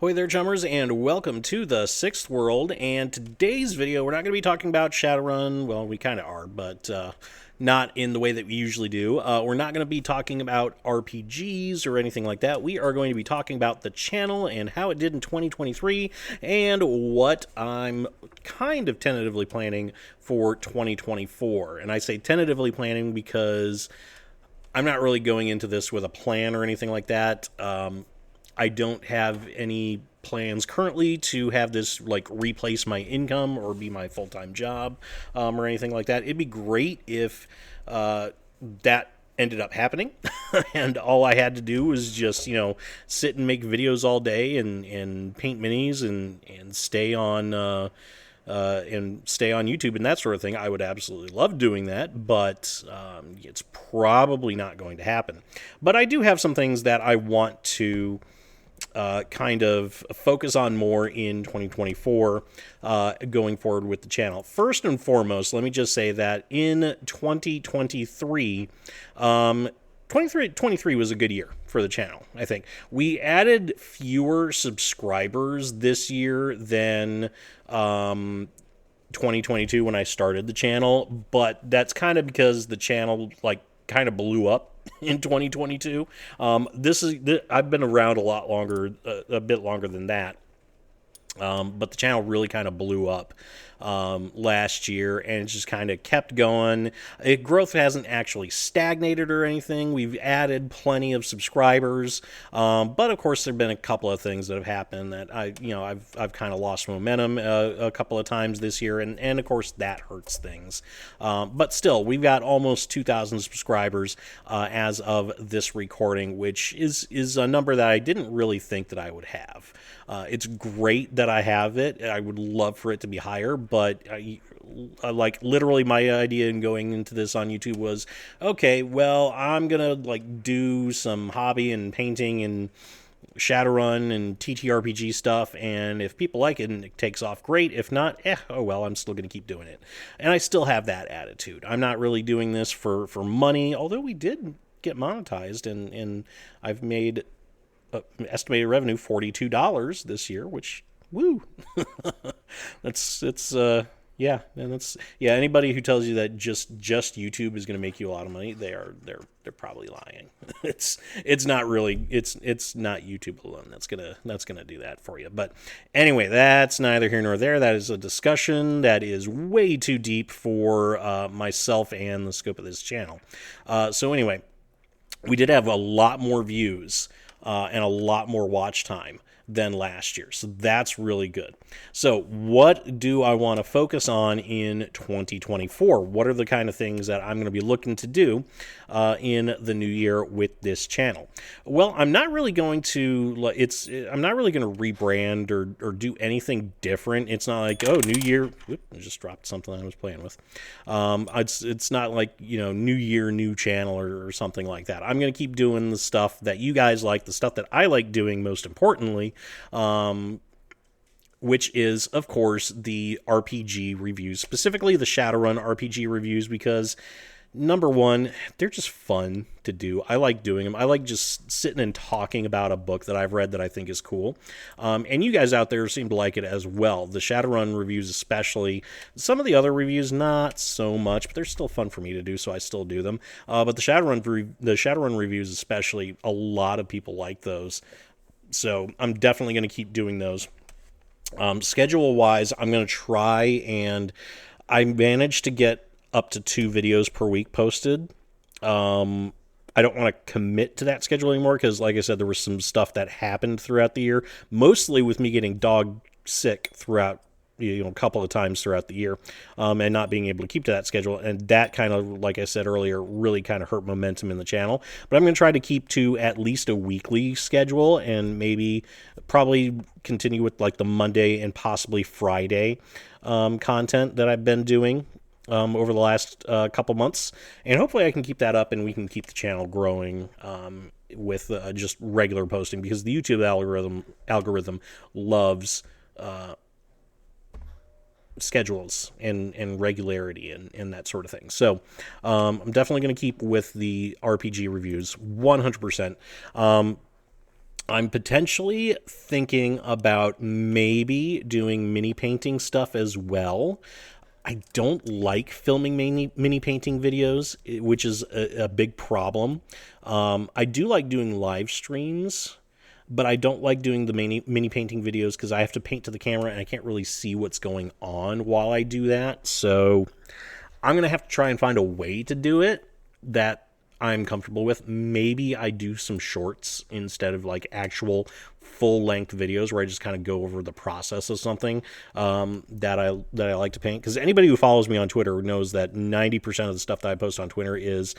Ahoy there, Chummers, and welcome to the Sixth World. And today's video, we're not going to be talking about Shadowrun. Well, we kind of are, but not in the way that we usually do. We're not going to be talking about RPGs or anything like that. We are going to be talking about the channel and how it did in 2023 and what I'm kind of tentatively planning for 2024. And I say tentatively planning because I'm not really going into this with a plan or anything like that. I don't have any plans currently to have this like replace my income or be my full-time job or anything like that. It'd be great if that ended up happening and all I had to do was just, sit and make videos all day and paint minis and stay on YouTube and that sort of thing. I would absolutely love doing that, but it's probably not going to happen. But I do have some things that I want to kind of focus on more in 2024 going forward with the channel. First and foremost, let me just say that in 2023, 2023 was a good year for the channel, I think. We added fewer subscribers this year than 2022 when I started the channel, but that's kind of because the channel kind of blew up in 2022. I've been around a lot longer, a bit longer than that. But the channel really kind of blew up last year, and it just kind of kept going. Growth hasn't actually stagnated or anything. We've added plenty of subscribers, but of course there've been a couple of things that have happened that I've kind of lost momentum a couple of times this year, and of course that hurts things. But still, we've got almost 2,000 subscribers as of this recording, which is a number that I didn't really think that I would have. It's great that I have it. I would love for it to be higher, but literally my idea in going into this on YouTube was, okay, well, I'm gonna do some hobby and painting and Shadowrun and TTRPG stuff, and if people like it and it takes off, great. If not, oh well, I'm still gonna keep doing it. And I still have that attitude. I'm not really doing this for money, although we did get monetized, and I've made estimated revenue $42 this year, which woo. Anybody who tells you that just YouTube is going to make you a lot of money, they're probably lying. It's not really, it's not YouTube alone that's gonna do that for you. But anyway, that's neither here nor there. That is a discussion that is way too deep for myself and the scope of this channel. So anyway, we did have a lot more views and a lot more watch time than last year. So that's really good. So what do I want to focus on in 2024? What are the kind of things that I'm going to be looking to do in the new year with this channel? Well, I'm not really going to rebrand or do anything different. It's not like, oh, new year. Whoop, I just dropped something I was playing with. It's not like, new year, new channel or something like that. I'm going to keep doing the stuff that you guys like, the stuff that I like doing most importantly, which is, of course, the RPG reviews, specifically the Shadowrun RPG reviews, because number one, they're just fun to do. I like doing them. I like just sitting and talking about a book that I've read that I think is cool. And you guys out there seem to like it as well. The Shadowrun reviews especially. Some of the other reviews, not so much, but they're still fun for me to do, so I still do them. But the Shadowrun reviews especially, a lot of people like those. So I'm definitely going to keep doing those. Schedule-wise, I'm going to try, and I managed to get up to 2 videos per week posted. I don't want to commit to that schedule anymore because, like I said, there was some stuff that happened throughout the year, mostly with me getting dog sick throughout, a couple of times throughout the year, and not being able to keep to that schedule. And that kind of, like I said earlier, really kind of hurt momentum in the channel. But I'm going to try to keep to at least a weekly schedule and probably continue with the Monday and possibly Friday content that I've been doing over the last couple months. And hopefully I can keep that up and we can keep the channel growing with just regular posting, because the YouTube algorithm loves schedules and regularity and that sort of thing. So I'm definitely going to keep with the RPG reviews 100%. I'm potentially thinking about maybe doing mini painting stuff as well. I don't like filming mini painting videos, which is a big problem. I do like doing live streams, but I don't like doing the mini painting videos because I have to paint to the camera and I can't really see what's going on while I do that. So I'm going to have to try and find a way to do it that I'm comfortable with. Maybe I do some shorts instead of like actual full length videos where I just kind of go over the process of something that I like to paint. Because anybody who follows me on Twitter knows that 90% of the stuff that I post on Twitter is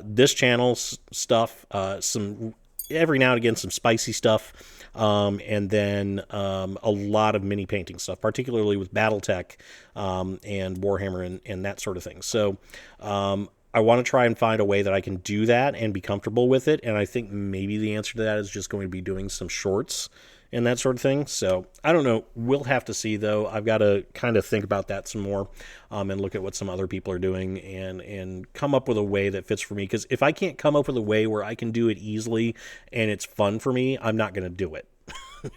this channel stuff, some every now and again some spicy stuff, and then a lot of mini painting stuff, particularly with BattleTech and Warhammer and that sort of thing. So I want to try and find a way that I can do that and be comfortable with it. And I think maybe the answer to that is just going to be doing some shorts and that sort of thing. So I don't know. We'll have to see, though. I've got to kind of think about that some more and look at what some other people are doing and come up with a way that fits for me. Because if I can't come up with a way where I can do it easily and it's fun for me, I'm not going to do it.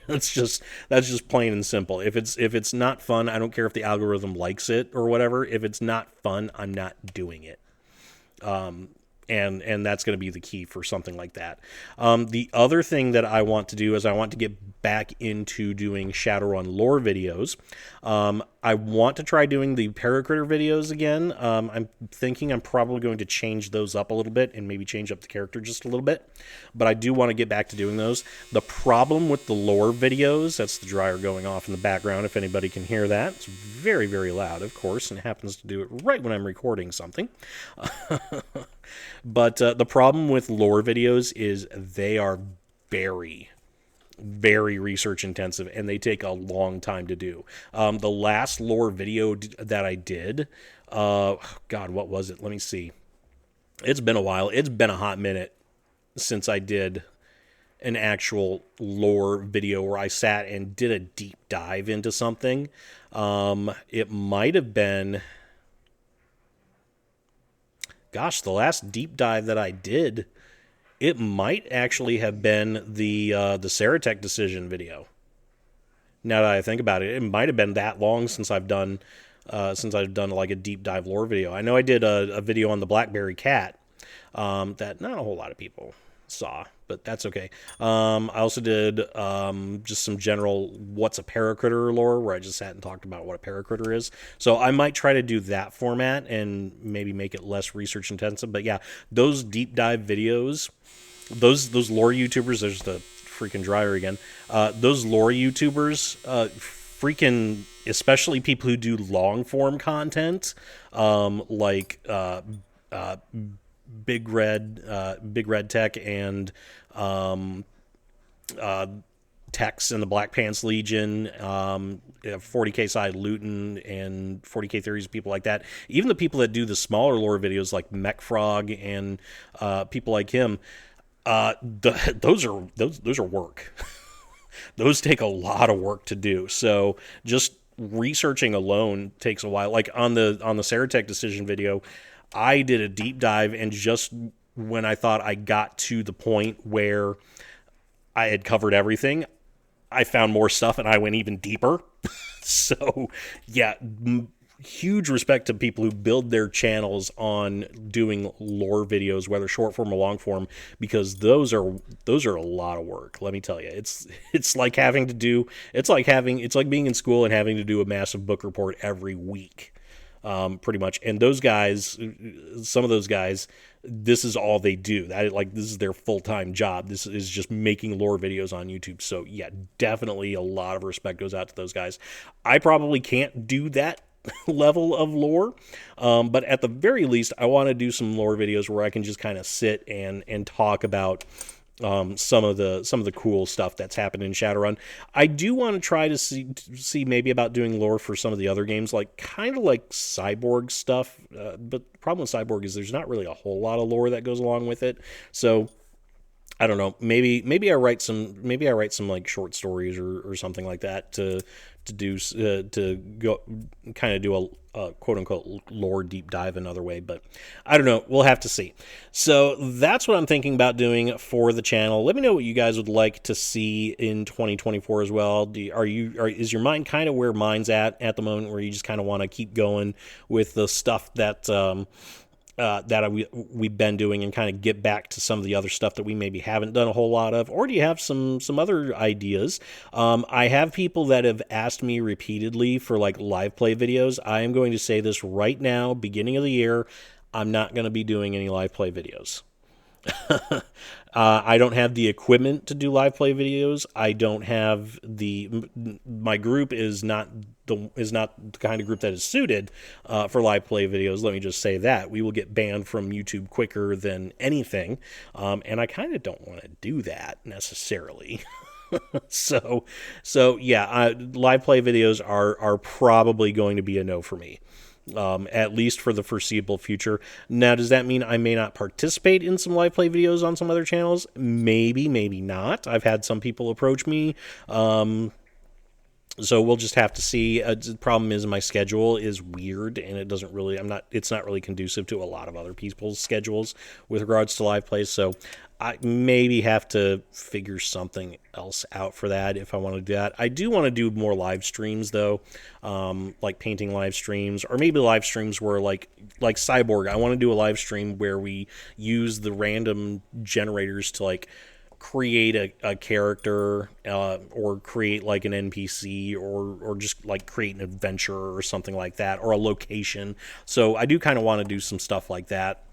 that's just plain and simple. If it's not fun, I don't care if the algorithm likes it or whatever. If it's not fun, I'm not doing it. And that's going to be the key for something like that. The other thing that I want to do is I want to get back into doing Shadowrun lore videos. I want to try doing the Paracritter videos again. I'm thinking I'm probably going to change those up a little bit and maybe change up the character just a little bit. But I do want to get back to doing those. The problem with the lore videos, that's the dryer going off in the background if anybody can hear that. It's very, very loud, of course, and it happens to do it right when I'm recording something. But the problem with lore videos is they are very, very research intensive and they take a long time to do. The last lore video that I did, God, what was it? Let me see. It's been a while. It's been a hot minute since I did an actual lore video where I sat and did a deep dive into something. It might have been... Gosh, the last deep dive that I did, it might actually have been the Saratech decision video. Now that I think about it, it might have been that long since I've done like a deep dive lore video. I know I did a video on the Blackberry cat that not a whole lot of people saw, but that's okay. I also did just some general what's a paracritter lore, where I just sat and talked about what a paracritter is. So I might try to do that format and maybe make it less research intensive. But yeah, those deep dive videos, those lore YouTubers, there's the freaking dryer again. Those lore YouTubers, freaking, especially people who do long form content, like Big Red Tech and Tex and the Black Pants Legion, 40k side Luton and 40k theories, people like that. Even the people that do the smaller lore videos like Mech Frog and people like him, those are work. Those take a lot of work to do. So just researching alone takes a while. Like on the Saratech decision video, I did a deep dive, and just when I thought I got to the point where I had covered everything, I found more stuff and I went even deeper. So, yeah, huge respect to people who build their channels on doing lore videos, whether short form or long form, because those are a lot of work. Let me tell you, it's like being in school and having to do a massive book report every week. Pretty much. And those guys, some of those guys, this is all they do. This is their full-time job. This is just making lore videos on YouTube. So yeah, definitely a lot of respect goes out to those guys. I probably can't do that level of lore, but at the very least, I want to do some lore videos where I can just kind of sit and talk about some of the cool stuff that's happened in Shadowrun. I do want to try to see maybe about doing lore for some of the other games, like kind of like Cyborg stuff. But the problem with Cyborg is there's not really a whole lot of lore that goes along with it. So I don't know. Maybe I write some like short stories or something like that to to do to go kind of do a quote unquote lore deep dive another way, but I don't know. We'll have to see. So that's what I'm thinking about doing for the channel. Let me know what you guys would like to see in 2024 as well. Is your mind kind of where mine's at the moment, where you just kind of want to keep going with the stuff that we've been doing and kind of get back to some of the other stuff that we maybe haven't done a whole lot of? Or do you have some other ideas? I have people that have asked me repeatedly for like live play videos. I am going to say this right now, beginning of the year, I'm not going to be doing any live play videos. I don't have the equipment to do live play videos. I don't have my group is not the kind of group that is suited for live play videos. Let me just say that we will get banned from YouTube quicker than anything, and I kind of don't want to do that necessarily. So yeah, live play videos are probably going to be a no for me. At least for the foreseeable future. Now, does that mean I may not participate in some live play videos on some other channels? Maybe, maybe not. I've had some people approach me. So we'll just have to see. The problem is my schedule is weird, and it doesn't really, it's not really conducive to a lot of other people's schedules with regards to live plays. So I maybe have to figure something else out for that if I want to do that. I do want to do more live streams though, like painting live streams, or maybe live streams where like Cyborg. I want to do a live stream where we use the random generators to like create a character, or create like an NPC, or just like create an adventure or something like that, or a location. So I do kind of want to do some stuff like that.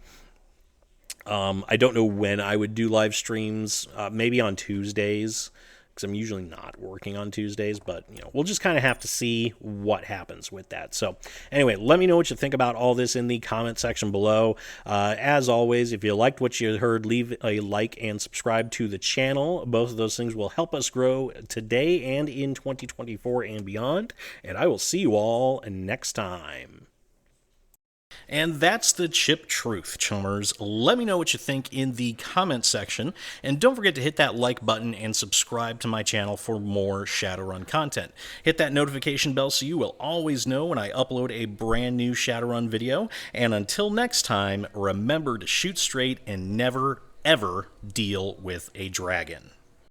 I don't know when I would do live streams, maybe on Tuesdays, because I'm usually not working on Tuesdays, but we'll just kind of have to see what happens with that. So anyway, let me know what you think about all this in the comment section below. As always, if you liked what you heard, leave a like and subscribe to the channel. Both of those things will help us grow today and in 2024 and beyond. And I will see you all next time. And that's the chip truth, chummers. Let me know what you think in the comment section, and don't forget to hit that like button and subscribe to my channel for more Shadowrun content. Hit that notification bell so you will always know when I upload a brand new Shadowrun video, and until next time, remember to shoot straight and never, ever deal with a dragon.